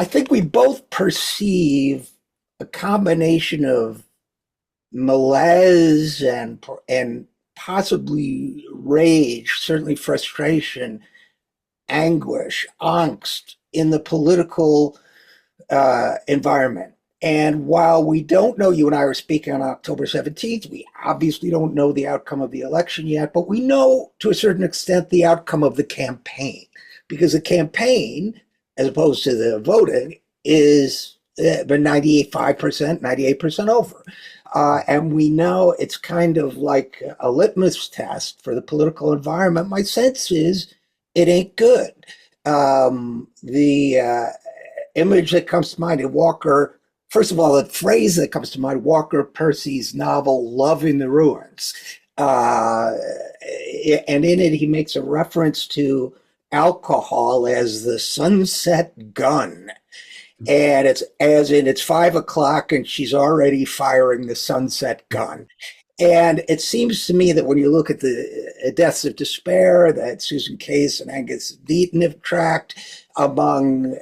I think we both perceive a combination of malaise and possibly rage, certainly frustration, anguish, angst in the political environment. And while we don't know, you and I were speaking on October 17th, we obviously don't know the outcome of the election yet, but we know to a certain extent the outcome of the campaign, because the campaign, as opposed to the voting, is been 98.5%, 98% over. And we know it's kind of like a litmus test for the political environment. My sense is it ain't good. The image that comes to mind in Walker, first of all, the phrase that comes to mind, Walker Percy's novel, Love in the Ruins. And in it, he makes a reference to alcohol as the sunset gun. And it's as in it's 5 o'clock and she's already firing the sunset gun. And it seems to me that when you look at the deaths of despair that Susan Case and Angus Deaton have tracked among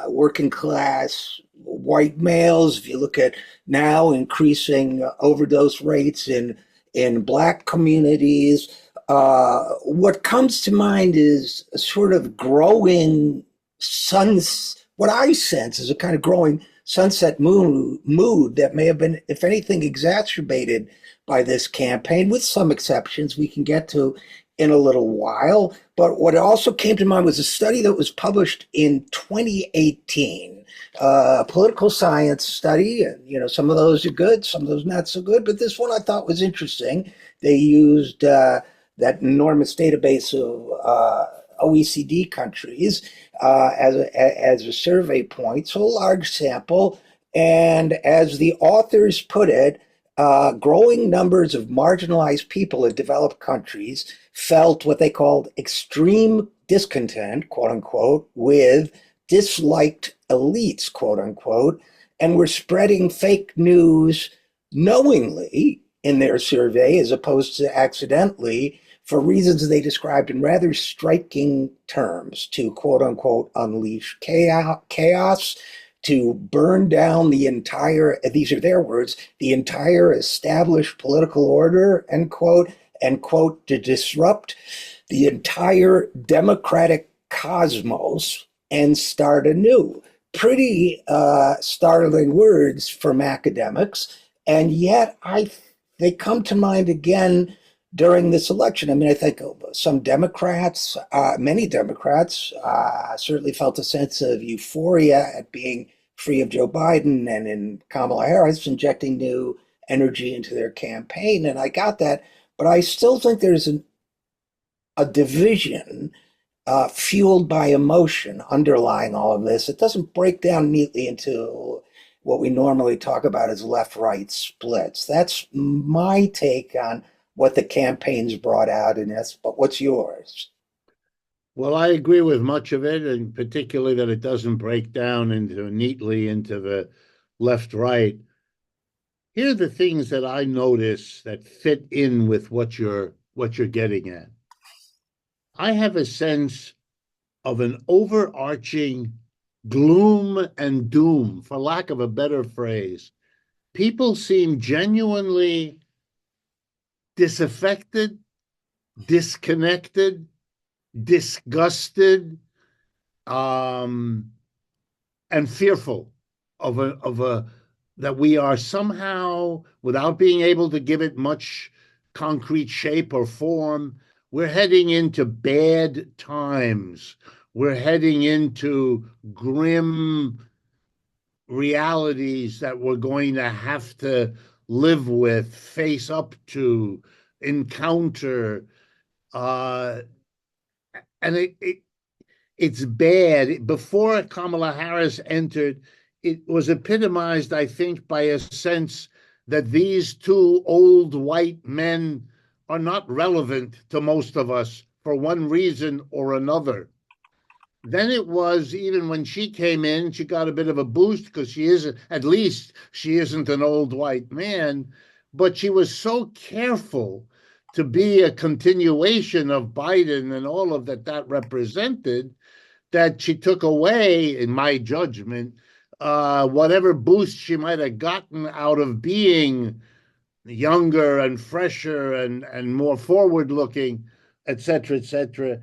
working class white males, if you look at now increasing overdose rates in Black communities, what comes to mind is a sort of growing what I sense is a kind of growing sunset mood that may have been, if anything, exacerbated by this campaign, with some exceptions we can get to in a little while. But what also came to mind was a study that was published in 2018, a political science study. And, some of those are good, some of those not so good. But this one I thought was interesting. They used that enormous database of OECD countries as a survey point, so a large sample. And as the authors put it, growing numbers of marginalized people in developed countries felt what they called extreme discontent, quote unquote, with disliked elites, quote unquote, and were spreading fake news knowingly in their survey as opposed to accidentally, for reasons they described in rather striking terms, to quote unquote unleash chaos, to burn down the entire, these are their words, the entire established political order, end quote, and quote, to disrupt the entire democratic cosmos and start anew. Pretty startling words from academics, and yet they come to mind again during this election. I mean, I think some Democrats, many Democrats, certainly felt a sense of euphoria at being free of Joe Biden, and in Kamala Harris injecting new energy into their campaign. And I got that, but I still think there's a division fueled by emotion underlying all of this. It doesn't break down neatly into what we normally talk about as left-right splits. That's my take on what the campaign's brought out in this, but what's yours? Well, I agree with much of it, and particularly that it doesn't break down neatly into the left-right. Here are the things that I notice that fit in with what you're getting at. I have a sense of an overarching gloom and doom, for lack of a better phrase. People seem genuinely disaffected, disconnected, disgusted, and fearful of that we are somehow, without being able to give it much concrete shape or form, we're heading into bad times. We're heading into grim realities that we're going to have to live with, face up to, encounter. And it's bad. Before Kamala Harris entered, it was epitomized, I think, by a sense that these two old white men are not relevant to most of us for one reason or another. Then it was, even when she came in, she got a bit of a boost because at least she isn't an old white man, but she was so careful to be a continuation of Biden and all of that represented, that she took away, in my judgment, whatever boost she might have gotten out of being younger and fresher and more forward looking, et cetera, et cetera.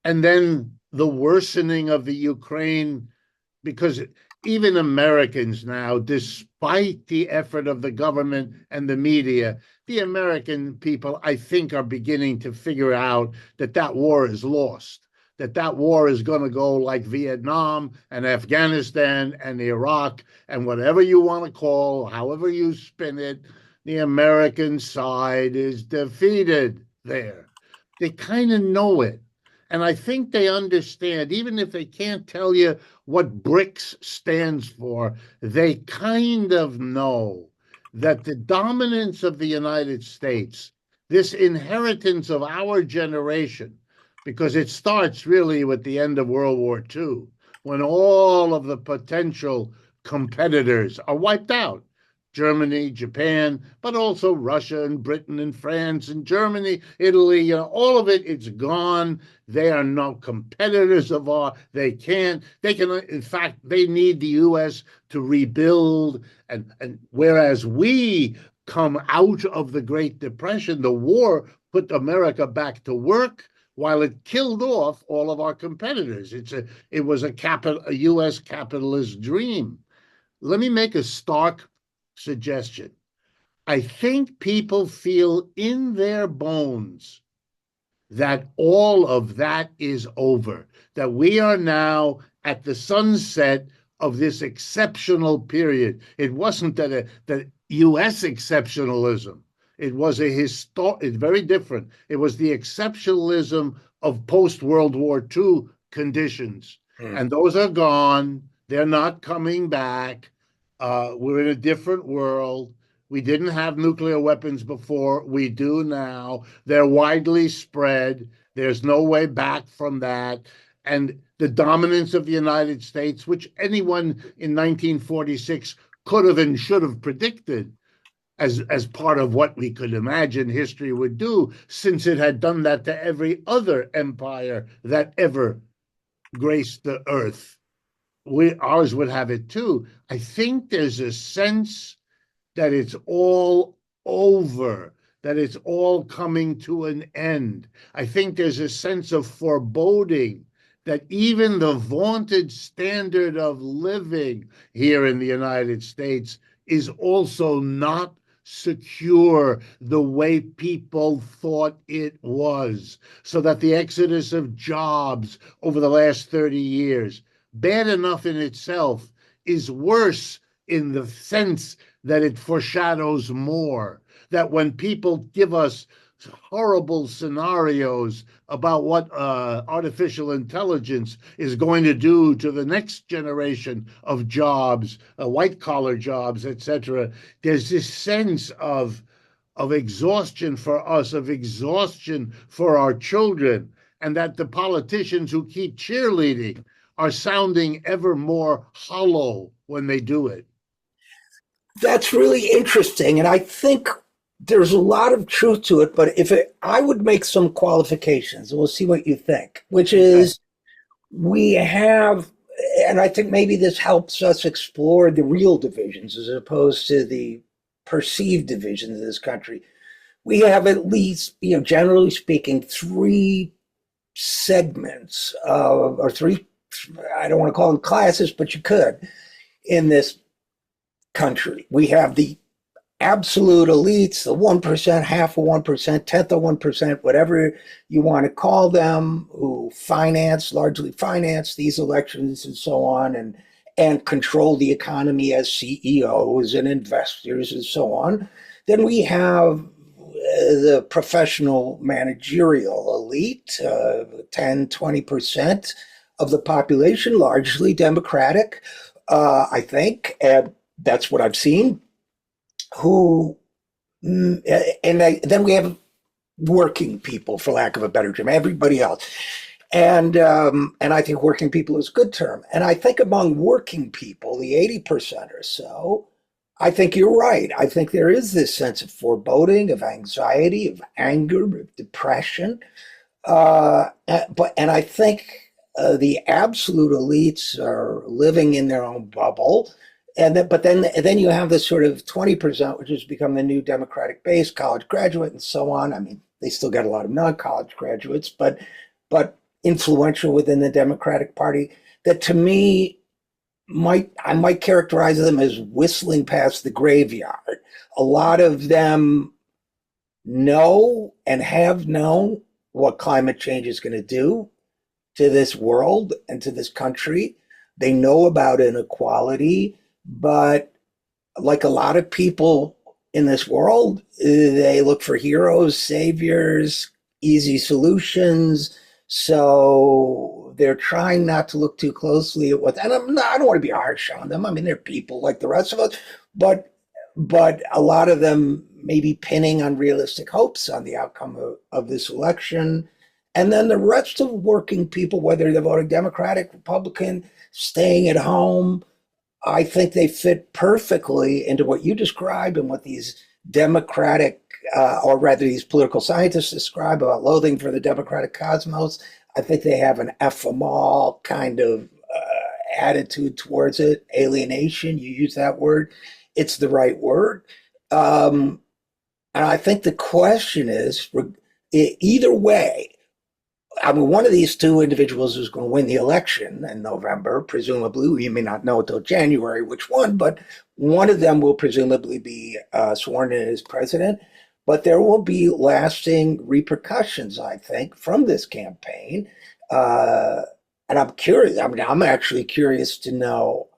And then the worsening of the Ukraine, because even Americans now, despite the effort of the government and the media, the American people, I think, are beginning to figure out that that war is lost, that that war is going to go like Vietnam and Afghanistan and Iraq and whatever you want to call, however you spin it, the American side is defeated there. They kind of know it. And I think they understand, even if they can't tell you what BRICS stands for, they kind of know that the dominance of the United States, this inheritance of our generation, because it starts really with the end of World War II, when all of the potential competitors are wiped out. Germany, Japan, but also Russia and Britain and France and Germany, Italy, all of it, it's gone. They are no competitors of ours. They can, in fact, they need the US to rebuild. And whereas we come out of the Great Depression, the war put America back to work while it killed off all of our competitors. It was a US capitalist dream. Let me make a stark suggestion. I think people feel in their bones that all of that is over, that we are now at the sunset of this exceptional period. It wasn't that U.S. exceptionalism. It was it's very different. It was the exceptionalism of post-World War II conditions. And those are gone. They're not coming back. We're in a different world. We didn't have nuclear weapons before. We do now. They're widely spread. There's no way back from that. And the dominance of the United States, which anyone in 1946 could have and should have predicted as part of what we could imagine history would do, since it had done that to every other empire that ever graced the earth. Ours would have it too. I think there's a sense that it's all over, that it's all coming to an end. I think there's a sense of foreboding that even the vaunted standard of living here in the United States is also not secure the way people thought it was. So that the exodus of jobs over the last 30 years, bad enough in itself, is worse in the sense that it foreshadows more. That when people give us horrible scenarios about what artificial intelligence is going to do to the next generation of jobs, white-collar jobs, etc., there's this sense of exhaustion for us, of exhaustion for our children, and that the politicians who keep cheerleading are sounding ever more hollow when they do it. That's really interesting. And I think there's a lot of truth to it, but I would make some qualifications, and we'll see what you think, which is we have, and I think maybe this helps us explore the real divisions as opposed to the perceived divisions of this country. We have at least, generally speaking, three segments or three, I don't want to call them classes, but you could, in this country. We have the absolute elites, the 1%, half of 1%, tenth of 1%, whatever you want to call them, who largely finance these elections and so on, and control the economy as CEOs and investors and so on. Then we have the professional managerial elite, 10, 20% of the population, largely Democratic, I think, and that's what I've seen. Then we have working people, for lack of a better term, everybody else. And I think working people is a good term. And I think among working people, the 80% or so, I think you're right. I think there is this sense of foreboding, of anxiety, of anger, of depression. And I think the absolute elites are living in their own bubble. But then you have this sort of 20%, which has become the new Democratic base, college graduate and so on. I mean, they still got a lot of non-college graduates, but influential within the Democratic Party that to me I might characterize them as whistling past the graveyard. A lot of them know and have known what climate change is going to do to this world and to this country. They know about inequality, but like a lot of people in this world, they look for heroes, saviors, easy solutions. So they're trying not to look too closely at what, and I don't want to be harsh on them. I mean, they're people like the rest of us, but a lot of them may be pinning unrealistic hopes on the outcome of this election. And then the rest of working people, whether they're voting Democratic, Republican, staying at home, I think they fit perfectly into what you described and what these Democratic, or rather these political scientists describe about loathing for the Democratic cosmos. I think they have an F them all kind of attitude towards it. Alienation, you use that word. It's the right word. And I think the question is, either way, I mean, one of these two individuals is going to win the election in November, presumably. You may not know until January which one, but one of them will presumably be sworn in as president. But there will be lasting repercussions, I think, from this campaign. And I'm curious. I mean, I'm actually curious to know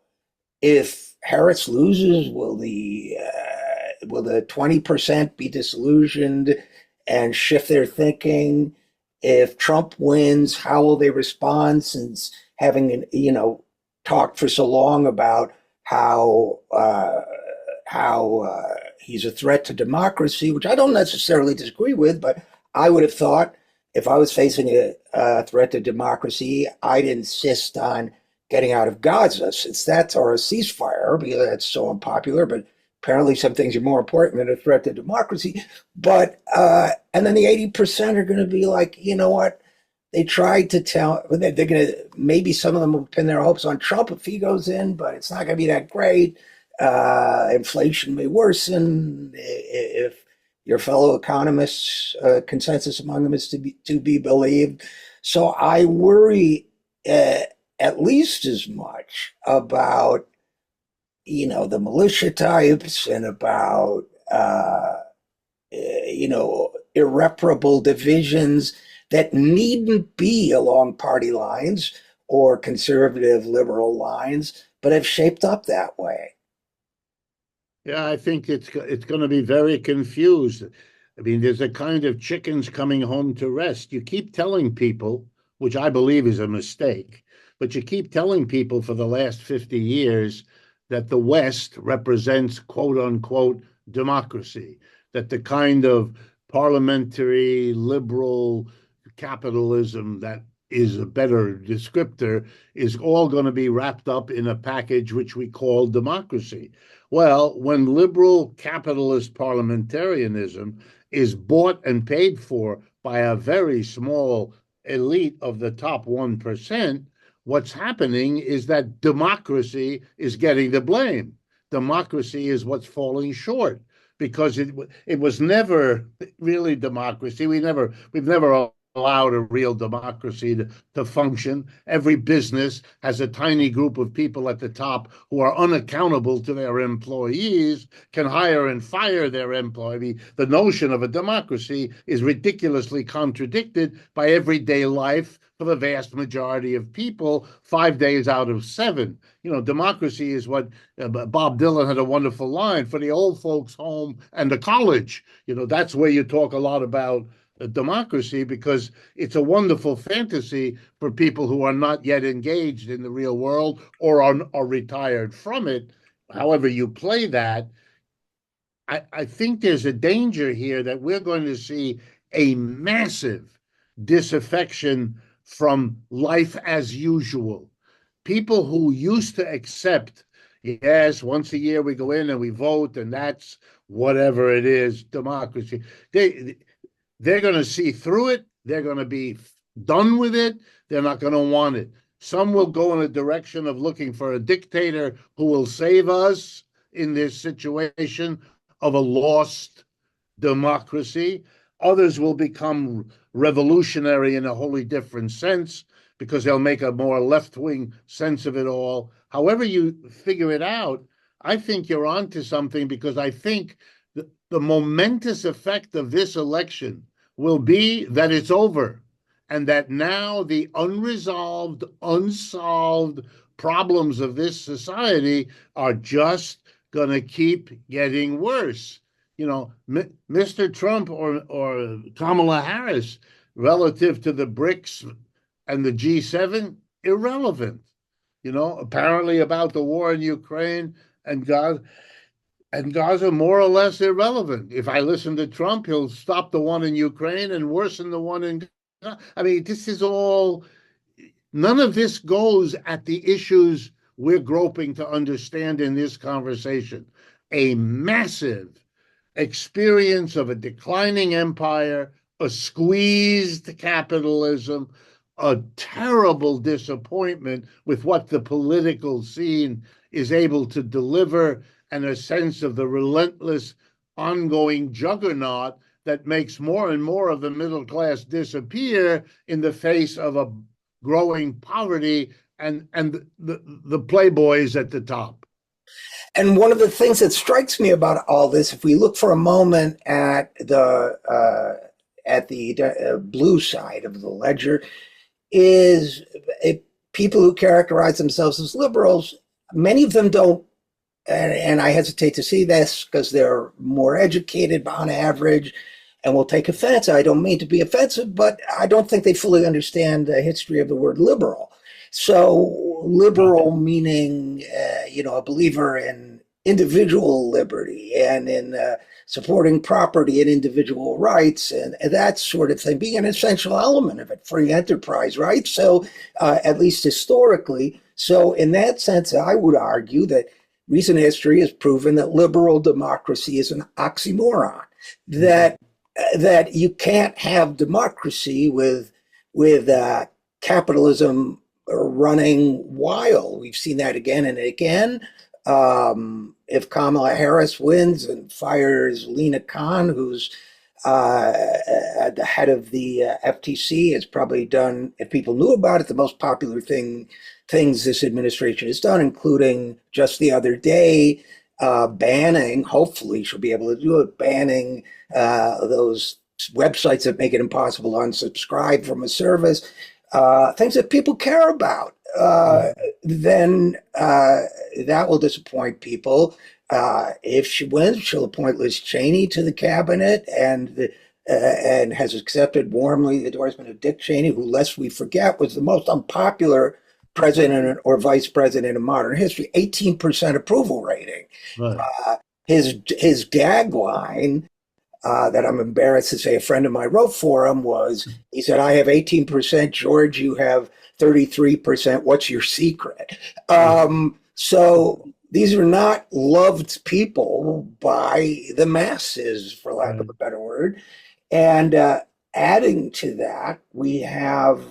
if Harris loses, will the 20% be disillusioned and shift their thinking? If Trump wins, how will they respond since having talked for so long about how he's a threat to democracy, which I don't necessarily disagree with, but I would have thought if I was facing a threat to democracy, I'd insist on getting out of Gaza, since that's or a ceasefire, because that's so unpopular. But apparently, some things are more important than a threat to democracy. But and then the 80% are going to be like, you know what? They tried to tell. They're going to, maybe some of them will pin their hopes on Trump if he goes in, but it's not going to be that great. Inflation may worsen if your fellow economists' consensus among them is to be believed. So I worry at least as much about the militia types and about irreparable divisions that needn't be along party lines or conservative liberal lines, but have shaped up that way. Yeah, I think it's going to be very confused. I mean, there's a kind of chickens coming home to rest. You keep telling people, which I believe is a mistake, but you keep telling people for the last 50 years that the West represents quote unquote democracy, that the kind of parliamentary liberal capitalism that is a better descriptor is all going to be wrapped up in a package which we call democracy. Well, when liberal capitalist parliamentarianism is bought and paid for by a very small elite of the top 1%, what's happening is that democracy is getting the blame. Democracy is what's falling short because it was never really democracy. We've never allowed a real democracy to function. Every business has a tiny group of people at the top who are unaccountable to their employees, can hire and fire their employee. The notion of a democracy is ridiculously contradicted by everyday life for the vast majority of people, 5 days out of 7. Democracy is what Bob Dylan had a wonderful line for the old folks' home and the college. That's where you talk a lot about democracy, because it's a wonderful fantasy for people who are not yet engaged in the real world or are retired from it. However you play that, I think there's a danger here that we're going to see a massive disaffection from life as usual. People who used to accept, yes, once a year we go in and we vote, and that's whatever it is, democracy. They're going to see through it. They're going to be done with it, they're not going to want it. Some will go in a direction of looking for a dictator who will save us in this situation of a lost democracy. Others will become revolutionary in a wholly different sense because they'll make a more left-wing sense of it all. However you figure it out, I think you're onto something, because I think the momentous effect of this election will be that it's over, and that now the unresolved, unsolved problems of this society are just going to keep getting worse. You know, Mr. Trump or Kamala Harris, relative to the BRICS and the G7, irrelevant. You know, apparently about the war in Ukraine and Gaza, more or less irrelevant. If I listen to Trump, he'll stop the one in Ukraine and worsen the one in Gaza. I mean, this is all, none of this goes at the issues we're groping to understand in this conversation. A massive experience of a declining empire, a squeezed capitalism, a terrible disappointment with what the political scene is able to deliver, and a sense of the relentless ongoing juggernaut that makes more and more of the middle class disappear in the face of a growing poverty and the playboys at the top. And one of the things that strikes me about all this, if we look for a moment at the blue side of the ledger, is people who characterize themselves as liberals. Many of them don't, and I hesitate to see this because they're more educated on average and will take offense. I don't mean to be offensive, but I don't think they fully understand the history of the word liberal. So liberal meaning, a believer in individual liberty and in supporting property and individual rights and that sort of thing, being an essential element of it, free enterprise, right? So at least historically. So in that sense, I would argue that recent history has proven that liberal democracy is an oxymoron, that you can't have democracy with capitalism running wild. We've seen that again and again. If Kamala Harris wins and fires Lena Khan, who's at the head of the FTC, has probably done, if people knew about it, the most popular things this administration has done, including just the other day banning, hopefully she'll be able to do it, banning those websites that make it impossible to unsubscribe from a service, things that people care about. Then that will disappoint people. If she wins, she'll appoint Liz Cheney to the cabinet and has accepted warmly the endorsement of Dick Cheney, who, lest we forget, was the most unpopular president or vice president in modern history. 18% approval rating. Right. His gag line, that I'm embarrassed to say a friend of mine wrote for him, was, he said, "I have 18%, George, you have 33%. What's your secret?" So these are not loved people by the masses, for lack of a better word. And adding to that, we have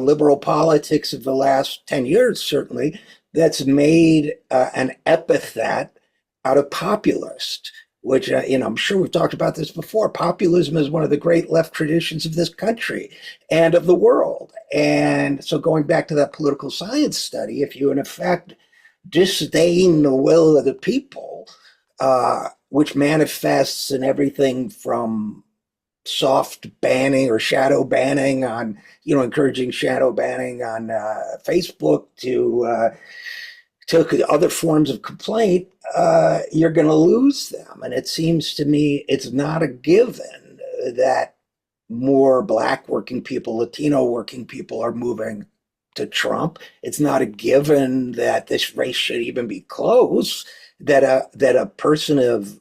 liberal politics of the last 10 years, certainly, that's made an epithet out of populist, which, I'm sure we've talked about this before. Populism is one of the great left traditions of this country and of the world. And so going back to that political science study, if you in effect disdain the will of the people, which manifests in everything from soft banning or shadow banning on, encouraging shadow banning on Facebook to other forms of complaint, you're going to lose them. And it seems to me it's not a given that more Black working people, Latino working people are moving to Trump. It's not a given that this race should even be close, that a person of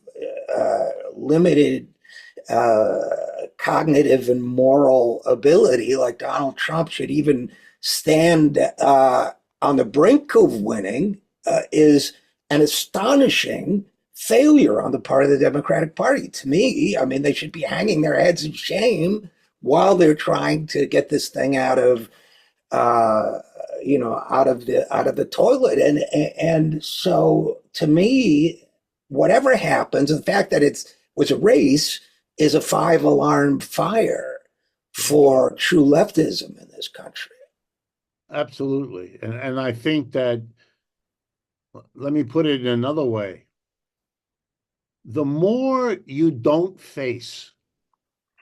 limited cognitive and moral ability like Donald Trump should even stand on the brink of winning is an astonishing failure on the part of the Democratic Party. To me, I mean, they should be hanging their heads in shame while they're trying to get this thing out of uh, out of the toilet. And so to me, whatever happens, the fact that it was a race is a five-alarm fire for true leftism in this country. Absolutely. And I think that, let me put it in another way. The more you don't face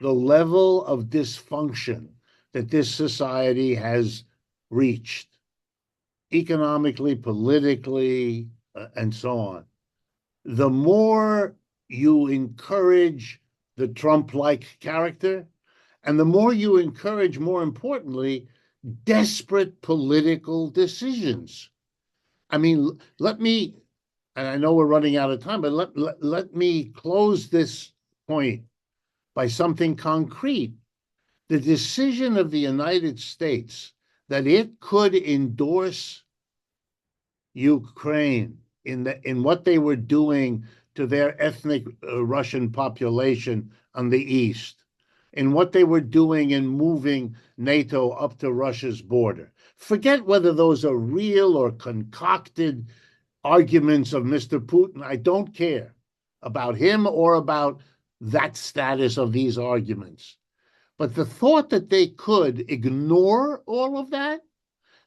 the level of dysfunction that this society has reached, economically, politically, and so on, the more you encourage the Trump-like character, and the more you encourage, more importantly, desperate political decisions. I mean, let me, and I know we're running out of time, but let me close this point by something concrete. The decision of the United States that it could endorse Ukraine in what they were doing to their ethnic Russian population on the east, in what they were doing in moving NATO up to Russia's border. Forget whether those are real or concocted arguments of Mr. Putin. I don't care about him or about that status of these arguments. But the thought that they could ignore all of that,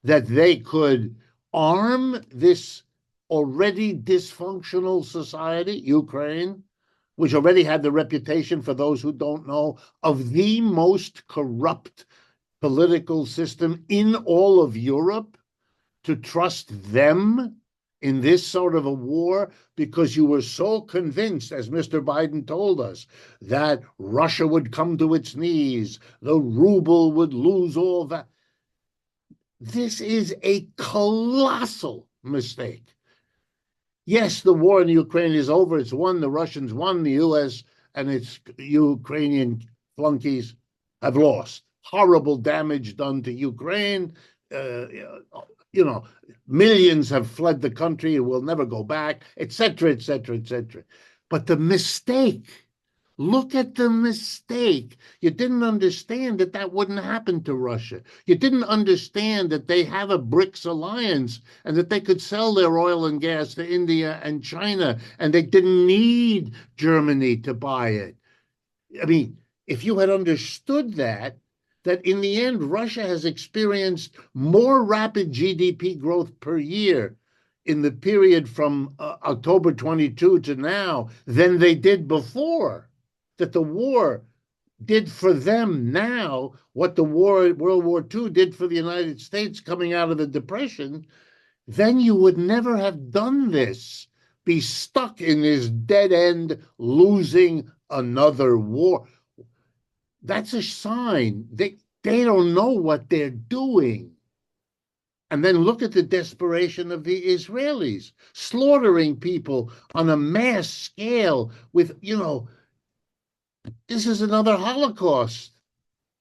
that they could arm this already dysfunctional society, Ukraine, which already had the reputation, for those who don't know, of the most corrupt political system in all of Europe, to trust them in this sort of a war because you were so convinced, as Mr. Biden told us, that Russia would come to its knees, the ruble would lose all that. This is a colossal mistake. Yes, the war in Ukraine is over. It's won. The Russians won. The U.S. and its Ukrainian flunkies have lost. Horrible damage done to Ukraine. Millions have fled the country and will never go back, etc., etc., etc. But the mistake, look at the mistake. You didn't understand that that wouldn't happen to Russia. You didn't understand that they have a BRICS alliance and that they could sell their oil and gas to India and China, and they didn't need Germany to buy it. I mean, if you had understood that in the end, Russia has experienced more rapid GDP growth per year in the period from October 22 to now than they did before, that the war did for them now what the World War II did for the United States coming out of the Depression, then you would never have done this, be stuck in this dead end, losing another war. That's a sign they don't know what they're doing. And then look at the desperation of the Israelis, slaughtering people on a mass scale with, this is another Holocaust.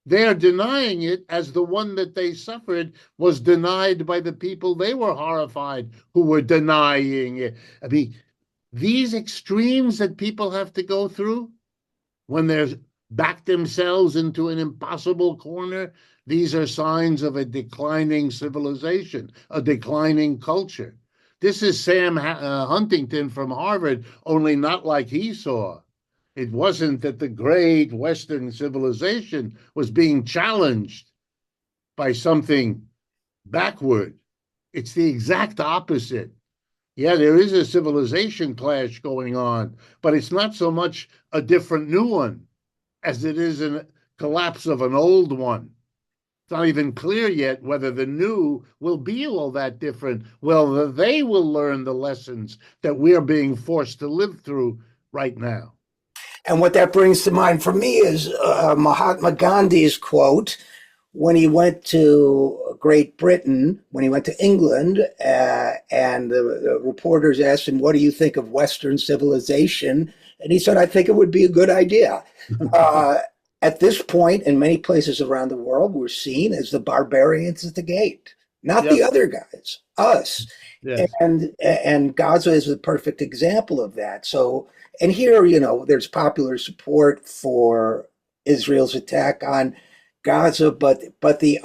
They're denying it as the one that they suffered was denied by the people they were horrified who were denying it. I mean, these extremes that people have to go through when they're back themselves into an impossible corner, these are signs of a declining civilization, a declining culture. This is Sam Huntington from Harvard, only not like he saw. It wasn't that the great Western civilization was being challenged by something backward. It's the exact opposite. Yeah, there is a civilization clash going on, but it's not so much a different new one as it is a collapse of an old one. It's not even clear yet whether the new will be all that different. Well, they will learn the lessons that we're being forced to live through right now. And what that brings to mind for me is Mahatma Gandhi's quote when he went to Great Britain, when he went to England, and the reporters asked him, "What do you think of Western civilization?" And he said, "I think it would be a good idea." At this point, in many places around the world, we're seen as the barbarians at the gate, not the other guys, us. Yes. And Gaza is a perfect example of that. So, and here, there's popular support for Israel's attack on Gaza, but the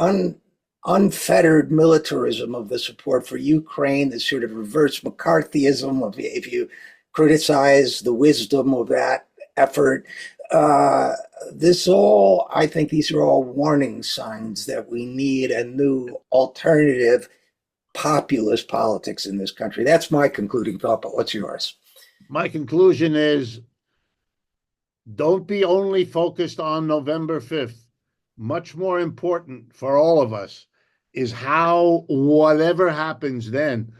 unfettered militarism of the support for Ukraine, the sort of reverse McCarthyism of if you criticize the wisdom of that effort. I think these are all warning signs that we need a new alternative populist politics in this country. That's my concluding thought, but what's yours? My conclusion is don't be only focused on November 5th. Much more important for all of us is how whatever happens then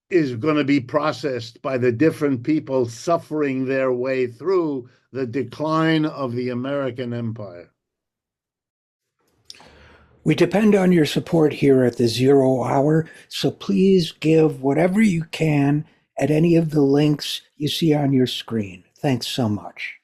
is going to be processed by the different people suffering their way through the decline of the American empire. We depend on your support here at the Zero Hour, so please give whatever you can at any of the links you see on your screen. Thanks so much.